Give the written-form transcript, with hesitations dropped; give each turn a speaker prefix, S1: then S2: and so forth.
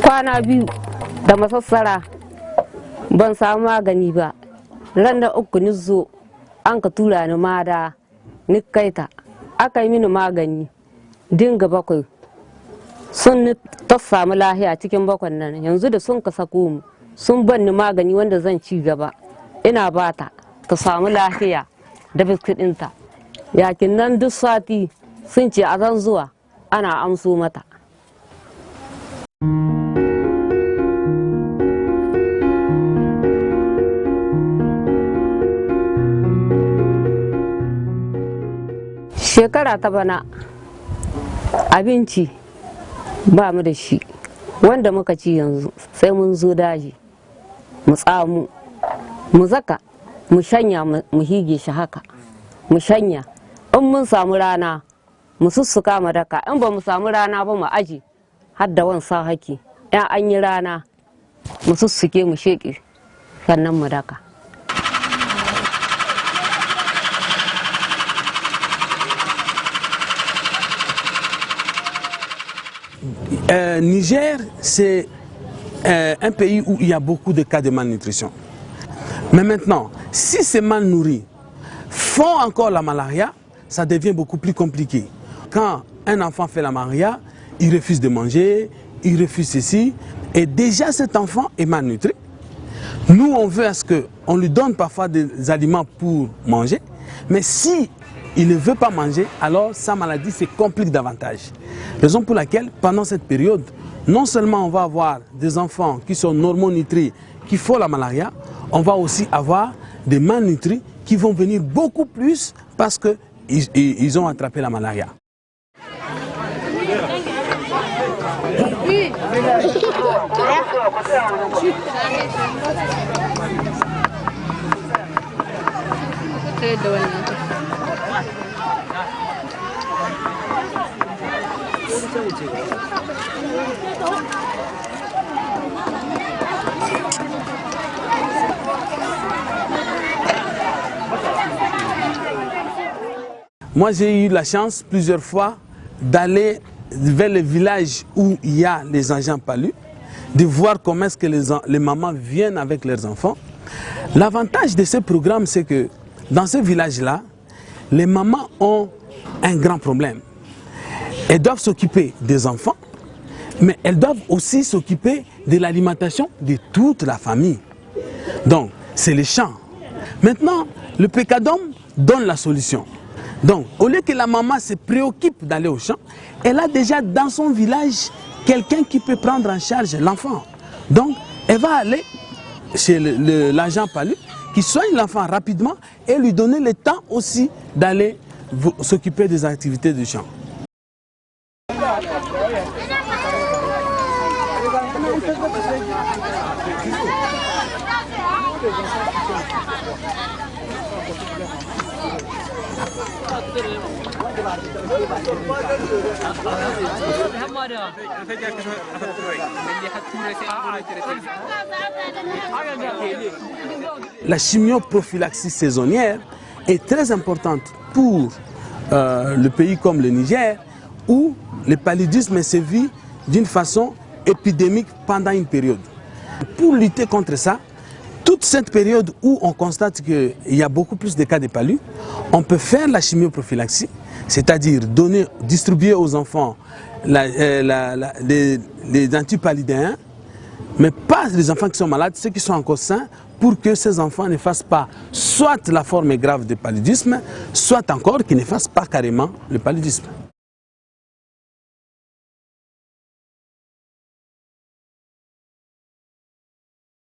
S1: Kwana biyu da masassara ban samu magani ba. Ran da uku ni zo an ka tura ni mada ni kaita aka yi mini magani dinga bakwai sun ta samu lahiya cikin bakwan nan yanzu da sun ka sako mu sun ban ni magani wanda zan ci gaba ina bata ta samu lahiya da biskit ɗinta yakin nan duk sati sun ce a zan zuwa ana amso mata. Shekara ta bana abinci ba mu da shi wanda muka ci yanzu sai mun zo daji mu tsamu mu zaka mu shanya mu hige shi haka mu shanya in mun samu rana mu sussuka mu daka in ba mu samu rana ba mu aji har da wansa haki in an yi rana mu sussuke mu sheƙe sannan mu daka.
S2: Niger, c'est un pays où il y a beaucoup de cas de malnutrition. Mais maintenant, si ces mal nourris font encore la malaria, ça devient beaucoup plus compliqué. Quand un enfant fait la malaria, il refuse de manger, il refuse ceci, et déjà cet enfant est malnutri. Nous, on veut à ce qu'on lui donne parfois des aliments pour manger, mais si il ne veut pas manger, alors sa maladie se complique davantage. Raison pour laquelle, pendant cette période, non seulement on va avoir des enfants qui sont normaux-nutris, qui font la malaria, on va aussi avoir des malnutris qui vont venir beaucoup plus parce qu'ils ont attrapé la malaria. Moi, j'ai eu la chance plusieurs fois d'aller vers les villages où il y a les agents palus, de voir comment est-ce que les mamans viennent avec leurs enfants. L'avantage de ce programme, c'est que dans ce village-là, les mamans ont un grand problème. Elles doivent s'occuper des enfants, mais elles doivent aussi s'occuper de l'alimentation de toute la famille. Donc, c'est les champs. Maintenant, le PECADOM donne la solution. Donc, au lieu que la maman se préoccupe d'aller au champ, elle a déjà dans son village quelqu'un qui peut prendre en charge l'enfant. Donc, elle va aller chez l'agent palu qui soigne l'enfant rapidement et lui donner le temps aussi d'aller s'occuper des activités du champ. La chimioprophylaxie saisonnière est très importante pour le pays comme le Niger, où le paludisme est sévi d'une façon épidémique pendant une période. Pour lutter contre ça, toute cette période où on constate qu'il y a beaucoup plus de cas de palu, on peut faire la chimioprophylaxie, c'est-à-dire distribuer aux enfants les antipaludéens, mais pas les enfants qui sont malades, ceux qui sont encore sains, pour que ces enfants ne fassent pas soit la forme grave de paludisme, soit encore qu'ils ne fassent pas carrément le paludisme.